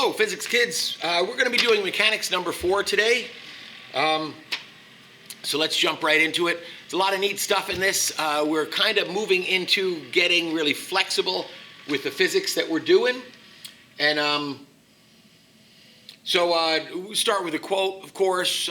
Hello, physics kids. We're going to be doing mechanics number 4 today. So let's jump right into it. There's a lot of neat stuff in this. We're kind of moving into getting really flexible with the physics that we're doing. And we start with a quote, of course.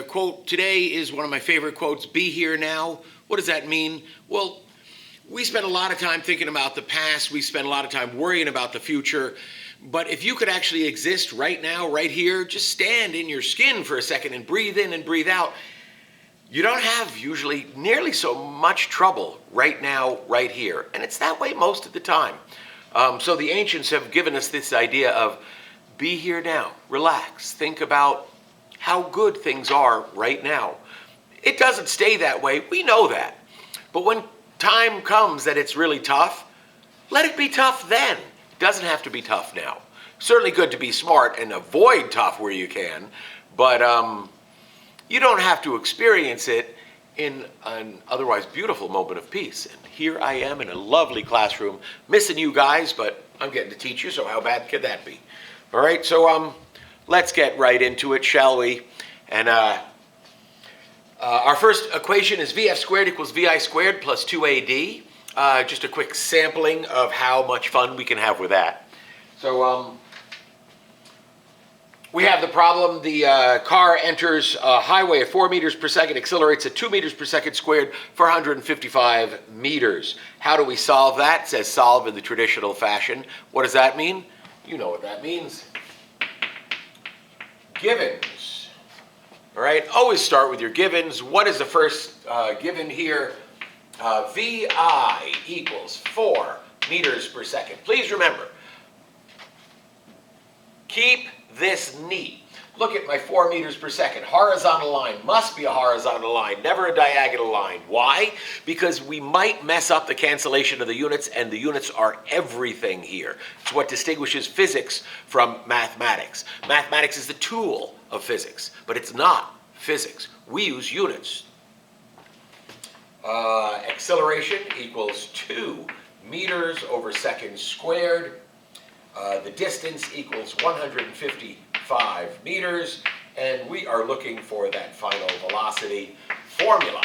Quote today is one of my favorite quotes, "Be here now." What does that mean? Well, we spend a lot of time thinking about the past. We spend a lot of time worrying about the future. But if you could actually exist right now, right here, just stand in your skin for a second and breathe in and breathe out, you don't have usually nearly so much trouble right now, right here. And it's that way most of the time. So the ancients have given us this idea of be here now, relax, think about how good things are right now. It doesn't stay that way, we know that. But when time comes that it's really tough, let it be tough then. It doesn't have to be tough now. Certainly good to be smart and avoid tough where you can, but you don't have to experience it in an otherwise beautiful moment of peace. And here I am in a lovely classroom, missing you guys, but I'm getting to teach you, so how bad could that be? All right, so let's get right into it, shall we? And our first equation is VF squared equals VI squared plus 2AD. Just a quick sampling of how much fun we can have with that. So we have the problem, the car enters a highway at 4 meters per second, accelerates at 2 meters per second squared for 155 meters. How do we solve that? It says solve in the traditional fashion. What does that mean? You know what that means. Givens. All right, always start with your givens. What is the first given here? VI equals 4 meters per second. Please remember, keep this neat. Look at my 4 meters per second. Horizontal line must be a horizontal line, never a diagonal line. Why? Because we might mess up the cancellation of the units, and the units are everything here. It's what distinguishes physics from mathematics. Mathematics is the tool of physics, but it's not physics. We use units. Acceleration equals 2 meters over seconds squared. The distance equals 155 meters, and we are looking for that final velocity formula.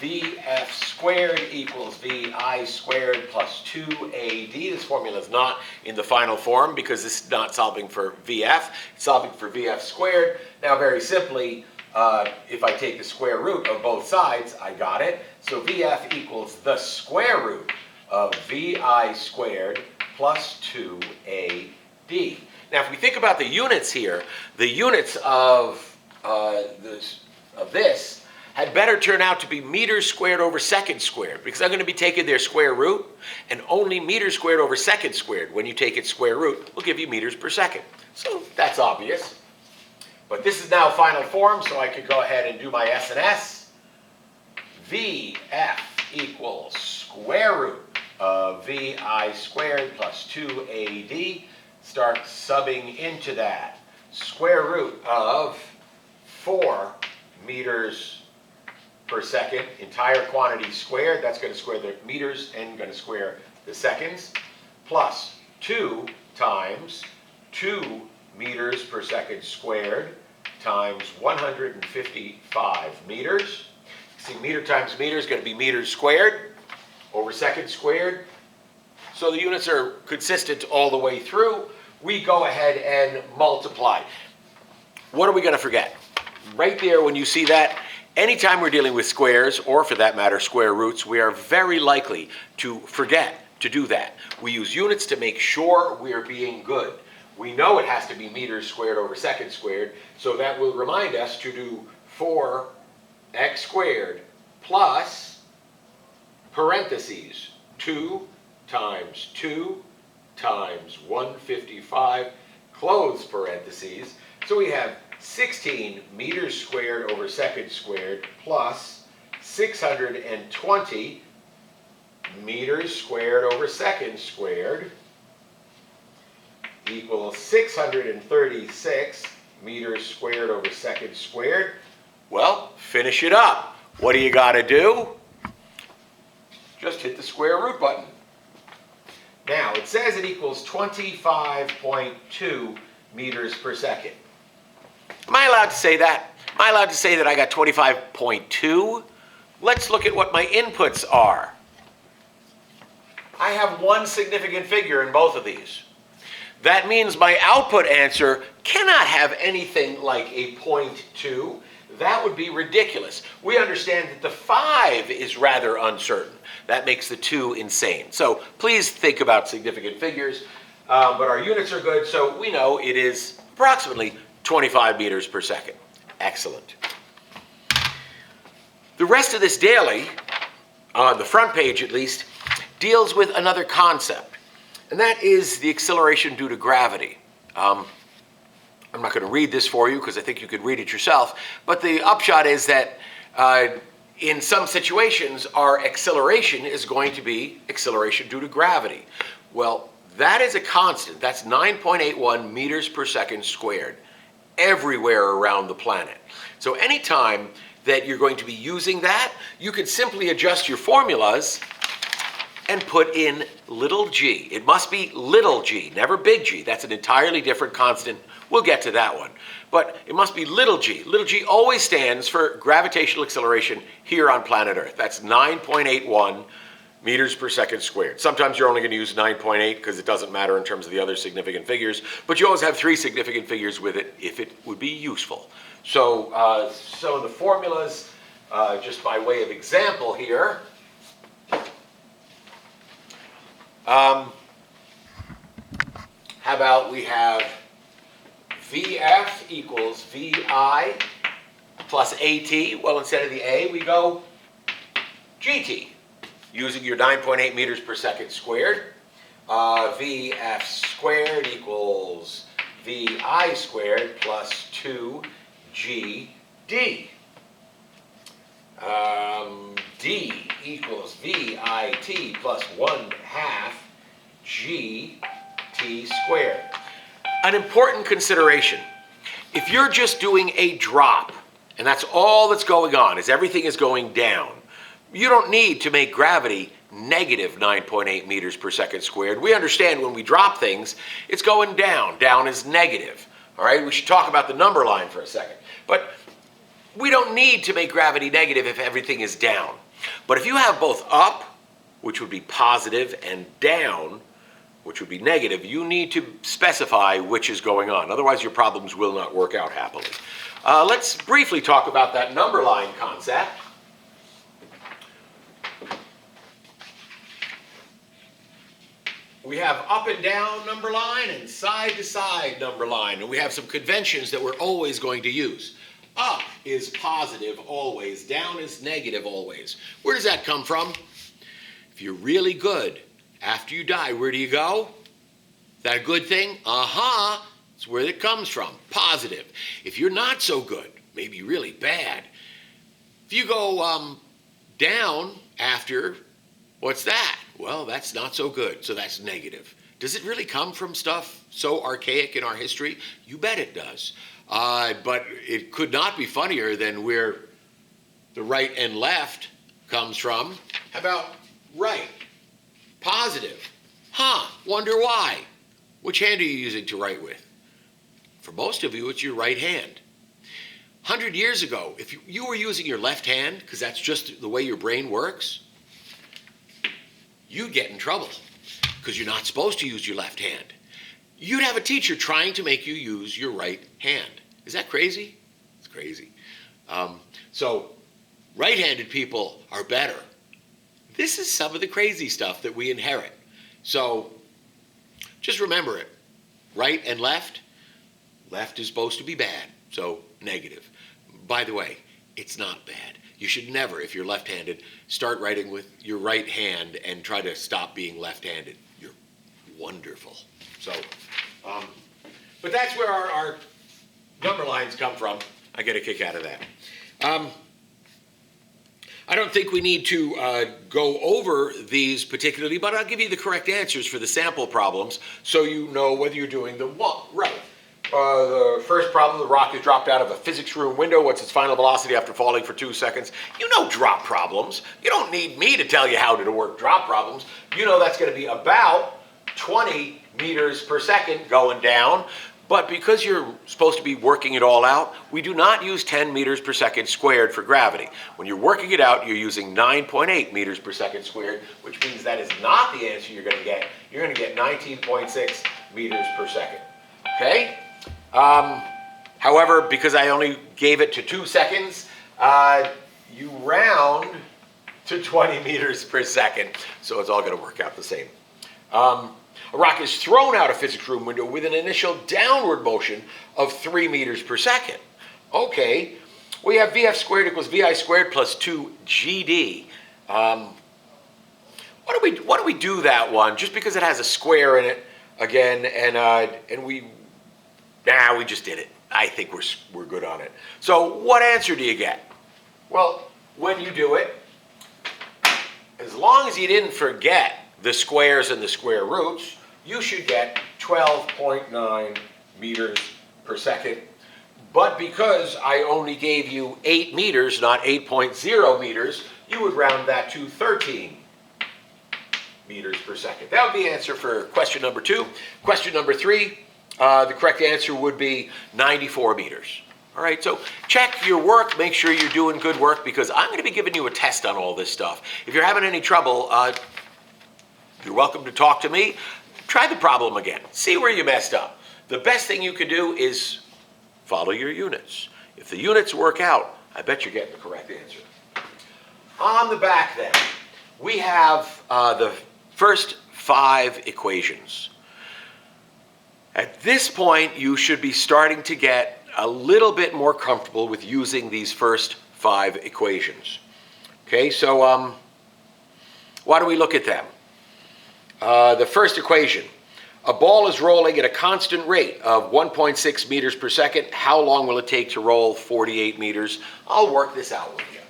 VF squared equals VI squared plus 2AD. This formula is not in the final form because this is not solving for VF. It's solving for VF squared. Now, very simply, if I take the square root of both sides, I got it. So VF equals the square root of VI squared plus 2AD. Now, if we think about the units here, the units of this had better turn out to be meters squared over seconds squared, because I'm going to be taking their square root, and only meters squared over seconds squared, when you take its square root, will give you meters per second. So that's obvious. But this is now final form, so I could go ahead and do my S&S. VF equals square root of VI squared plus 2AD. Start subbing into that. Square root of 4 meters per second, entire quantity squared. That's going to square the meters and going to square the seconds. Plus 2 times 2 meters per second squared times 155 meters. See, meter times meter is going to be meters squared over seconds squared. So the units are consistent all the way through. We go ahead and multiply. What are we going to forget? Right there when you see that, anytime we're dealing with squares, or for that matter, square roots, we are very likely to forget to do that. We use units to make sure we're being good. We know it has to be meters squared over seconds squared, so that will remind us to do 4x squared plus parentheses 2 times 2 times 155 close parentheses. So we have 16 meters squared over seconds squared plus 620 meters squared over seconds squared equals 636 meters squared over seconds squared. Well, finish it up. What do you got to do? Just hit the square root button. Now, it says it equals 25.2 meters per second. Am I allowed to say that? Am I allowed to say that I got 25.2? Let's look at what my inputs are. I have one significant figure in both of these. That means my output answer cannot have anything like a 0.2. That would be ridiculous. We understand that the 5 is rather uncertain. That makes the 2 insane. So please think about significant figures. But our units are good, so we know it is approximately 25 meters per second. Excellent. The rest of this daily, on the front page at least, deals with another concept, and that is the acceleration due to gravity. I'm not going to read this for you because I think you could read it yourself, but the upshot is that in some situations, our acceleration is going to be acceleration due to gravity. Well, that is a constant. That's 9.81 meters per second squared everywhere around the planet. So anytime that you're going to be using that, you could simply adjust your formulas and put in little g. It must be little g, never big G. That's an entirely different constant. We'll get to that one. But it must be little g. Little g always stands for gravitational acceleration here on planet Earth. That's 9.81 meters per second squared. Sometimes you're only going to use 9.8 because it doesn't matter in terms of the other significant figures, but you always have 3 significant figures with it if it would be useful. So some of the formulas, just by way of example here, how about we have VF equals VI plus AT. Well, instead of the A, we go GT, using your 9.8 meters per second squared. VF squared equals VI squared plus 2GD. D equals VIT plus 1/2 GT squared. An important consideration. If you're just doing a drop, and that's all that's going on, is everything is going down, you don't need to make gravity negative 9.8 meters per second squared. We understand when we drop things, it's going down. Down is negative. All right, we should talk about the number line for a second. But we don't need to make gravity negative if everything is down. But if you have both up, which would be positive, and down, which would be negative, you need to specify which is going on. Otherwise, your problems will not work out happily. Let's briefly talk about that number line concept. We have up and down number line and side to side number line, and we have some conventions that we're always going to use. Up is positive always, down is negative always. Where does that come from? If you're really good, after you die, where do you go? Is that a good thing? It's where it comes from, positive. If you're not so good, maybe really bad, if you go down after, what's that? Well, that's not so good, so that's negative. Does it really come from stuff so archaic in our history? You bet it does. But it could not be funnier than where the right and left comes from. How about right? Positive. Wonder why? Which hand are you using to write with? For most of you, it's your right hand. 100 years ago, if you were using your left hand, because that's just the way your brain works, you'd get in trouble because you're not supposed to use your left hand. You'd have a teacher trying to make you use your right hand. Is that crazy? It's crazy. So right-handed people are better. This is some of the crazy stuff that we inherit. So just remember it. Right and left. Left is supposed to be bad, so negative. By the way, it's not bad. You should never, if you're left-handed, start writing with your right hand and try to stop being left-handed. You're wonderful. So, but that's where our number lines come from. I get a kick out of that. I don't think we need to go over these particularly, but I'll give you the correct answers for the sample problems so you know whether you're doing them right. The first problem, the rock is dropped out of a physics room window. What's its final velocity after falling for 2 seconds? You know drop problems. You don't need me to tell you how to work drop problems. You know that's going to be about 20 meters per second going down. But because you're supposed to be working it all out, we do not use 10 meters per second squared for gravity. When you're working it out, you're using 9.8 meters per second squared, which means that is not the answer you're going to get. You're going to get 19.6 meters per second. Okay? However, because I only gave it to 2 seconds, you round to 20 meters per second, so it's all going to work out the same. A rock is thrown out a physics room window with an initial downward motion of 3 meters per second. Okay, we have VF squared equals VI squared plus 2GD. Why do we do that one? Just because it has a square in it again, and we just did it. I think we're good on it. So what answer do you get? Well, when you do it, as long as you didn't forget the squares and the square roots, you should get 12.9 meters per second. But because I only gave you 8 meters, not 8.0 meters, you would round that to 13 meters per second. That would be the answer for question number 2. Question number 3, the correct answer would be 94 meters. All right, so check your work, make sure you're doing good work, because I'm going to be giving you a test on all this stuff. If you're having any trouble, you're welcome to talk to me. Try the problem again. See where you messed up. The best thing you can do is follow your units. If the units work out, I bet you're getting the correct answer. On the back then, we have the first 5 equations. At this point, you should be starting to get a little bit more comfortable with using these first 5 equations. Okay, so why do we look at them? The first equation, a ball is rolling at a constant rate of 1.6 meters per second. How long will it take to roll 48 meters? I'll work this out with you.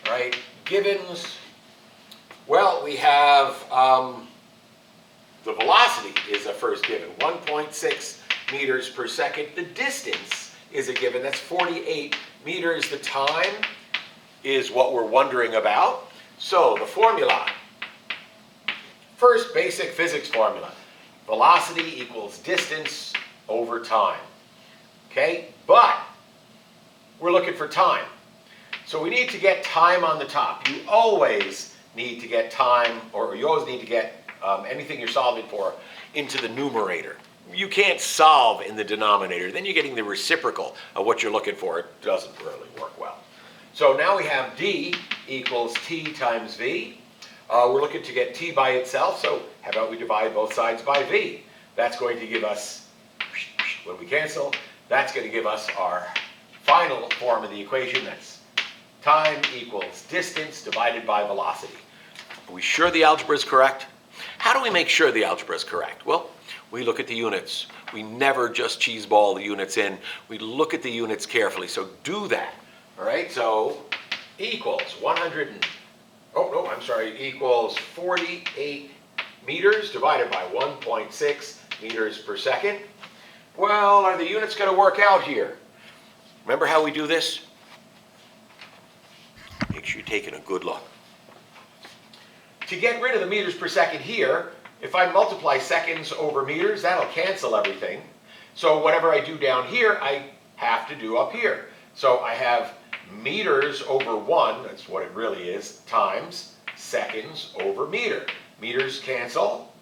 All right, givens. Well, we have the velocity is a first given, 1.6 meters per second. The distance is a given, that's 48 meters. The time is what we're wondering about. So the formula, first basic physics formula, velocity equals distance over time. Okay, but we're looking for time. So we need to get time on the top. You always need to get time, or you always need to get anything you're solving for into the numerator. You can't solve in the denominator. Then you're getting the reciprocal of what you're looking for. It doesn't really work well. So now we have D equals T times V. We're looking to get T by itself, so how about we divide both sides by V? That's going to give us, when we cancel, that's going to give us our final form of the equation. That's time equals distance divided by velocity. Are we sure the algebra is correct? How do we make sure the algebra is correct? Well, we look at the units. We never just cheeseball the units in. We look at the units carefully, so do that. All right, so equals equals 48 meters divided by 1.6 meters per second. Well, are the units going to work out here? Remember how we do this? Make sure you're taking a good look. To get rid of the meters per second here, if I multiply seconds over meters, that'll cancel everything. So whatever I do down here, I have to do up here. So I have meters over 1, that's what it really is, times seconds over meter. Meters cancel,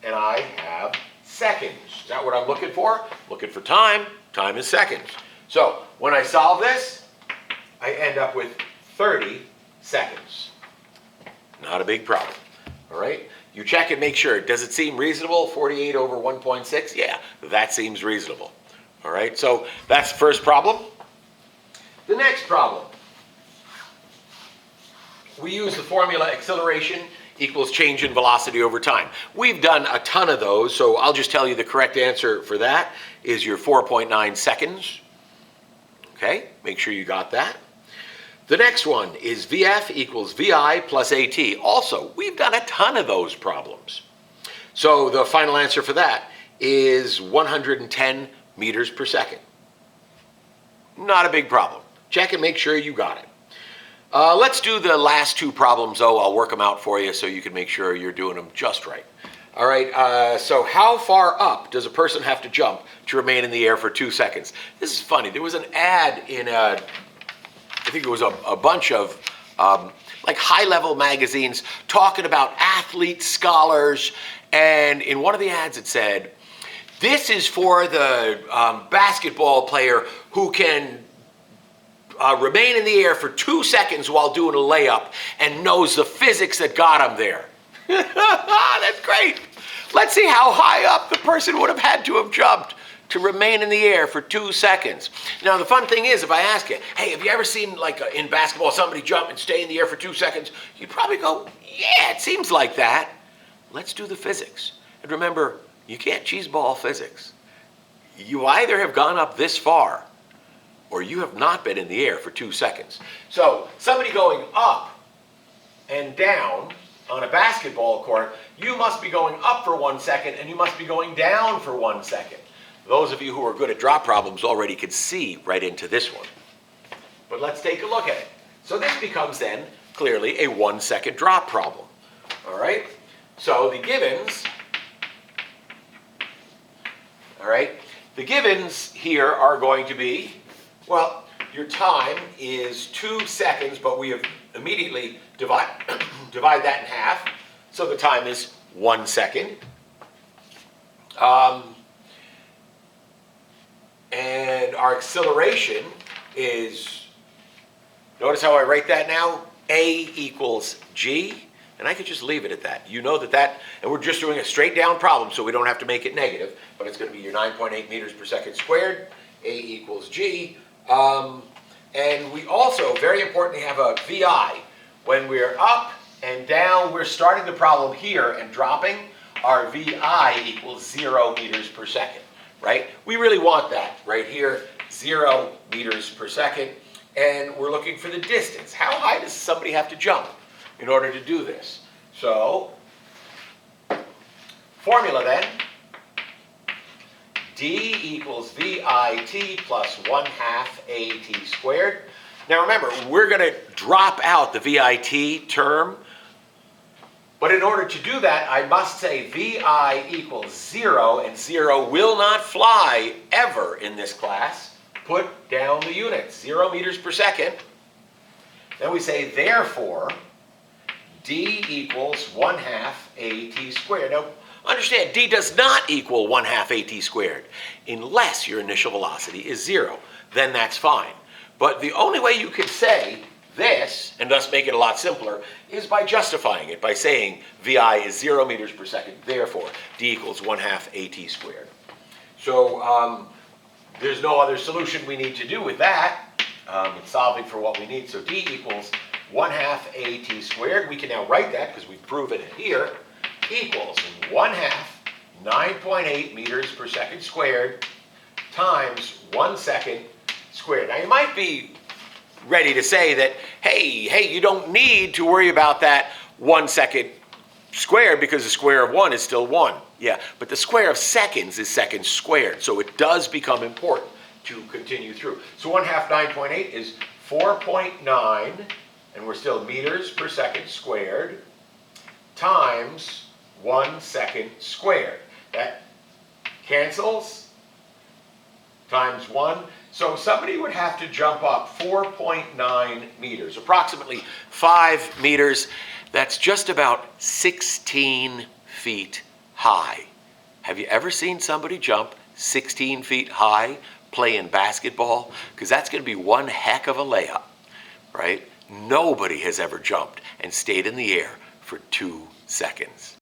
and I have seconds. Is that what I'm looking for? Looking for time. Time is seconds. So when I solve this, I end up with 30 seconds. Not a big problem. All right? You check and make sure. Does it seem reasonable? 48 over 1.6? Yeah, that seems reasonable. All right? So that's the first problem. The next problem. We use the formula acceleration equals change in velocity over time. We've done a ton of those, so I'll just tell you the correct answer for that is your 4.9 seconds. Okay? Make sure you got that. The next one is VF equals VI plus AT. Also, we've done a ton of those problems. So the final answer for that is 110 meters per second. Not a big problem. Check and make sure you got it. Let's do the last 2 problems, though. I'll work them out for you so you can make sure you're doing them just right. All right, so how far up does a person have to jump to remain in the air for 2 seconds? This is funny. There was an ad in, I think it was a bunch of like high-level magazines talking about athletes, scholars, and in one of the ads it said, this is for the basketball player who can remain in the air for 2 seconds while doing a layup and knows the physics that got him there. That's great. Let's see how high up the person would have had to have jumped to remain in the air for 2 seconds. Now, the fun thing is, if I ask you, hey, have you ever seen, like in basketball, somebody jump and stay in the air for 2 seconds? You'd probably go, yeah, it seems like that. Let's do the physics. And remember, you can't cheeseball physics. You either have gone up this far or you have not been in the air for 2 seconds. So somebody going up and down on a basketball court, you must be going up for 1 second and you must be going down for 1 second. Those of you who are good at drop problems already can see right into this one. But let's take a look at it. So this becomes then clearly a 1 second drop problem. All right? So the givens, the givens here are going to be, well, your time is 2 seconds, but we have immediately divide that in half. So the time is 1 second. And our acceleration is, notice how I write that now? A equals G. And I could just leave it at that. You know that, and we're just doing a straight down problem, so we don't have to make it negative, but it's going to be your 9.8 meters per second squared, A equals G. And we also, very importantly, have a VI. When we're up and down, we're starting the problem here and dropping, our VI equals 0 meters per second, right? We really want that right here, 0 meters per second, and we're looking for the distance. How high does somebody have to jump in order to do this? So, formula then, D equals VIT plus 1/2 AT squared. Now remember, we're going to drop out the VIT term, but in order to do that, I must say VI equals 0, and 0 will not fly ever in this class. Put down the units, 0 meters per second. Then we say, therefore, D equals 1/2 AT squared. Now, understand, D does not equal 1/2 AT squared unless your initial velocity is 0. Then that's fine. But the only way you could say this, and thus make it a lot simpler, is by justifying it, by saying VI is 0 meters per second, therefore D equals 1/2 AT squared. So there's no other solution we need to do with that. It's solving for what we need. So D equals 1/2 AT squared. We can now write that because we've proven it here. Equals 1/2 9.8 meters per second squared times 1 second squared. Now you might be ready to say that, hey, you don't need to worry about that 1 second squared because the square of 1 is still 1. Yeah, but the square of seconds is seconds squared, so it does become important to continue through. So 1/2 9.8 is 4.9, and we're still meters per second squared, times 1 second squared. That cancels, times 1. So somebody would have to jump up 4.9 meters, approximately 5 meters. That's just about 16 feet high. Have you ever seen somebody jump 16 feet high playing basketball? Because that's going to be one heck of a layup, right? Nobody has ever jumped and stayed in the air for 2 seconds.